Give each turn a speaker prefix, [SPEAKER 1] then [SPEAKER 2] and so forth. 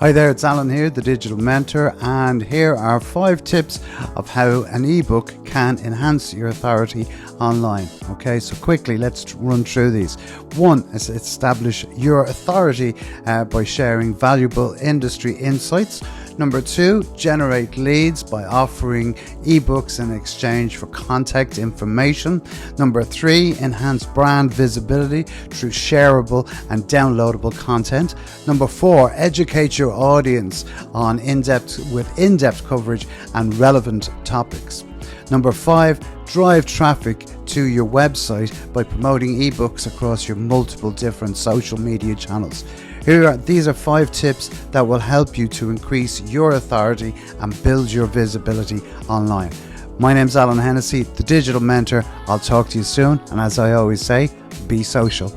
[SPEAKER 1] Hi there, it's Alan here, the Digital Mentor, and here are 5 tips of how an ebook can enhance your authority online. Okay, so quickly let's run through these. 1 is establish your authority by sharing valuable industry insights. Number 2, generate leads by offering ebooks in exchange for contact information. Number 3, enhance brand visibility through shareable and downloadable content. Number 4, educate your audience on in-depth coverage and relevant topics. Number 5, drive traffic to your website by promoting ebooks across your multiple different social media channels. These are 5 tips that will help you to increase your authority and build your visibility online. My name's Alan Hennessy, the Digital Mentor. I'll talk to you soon, and as I always say, be social.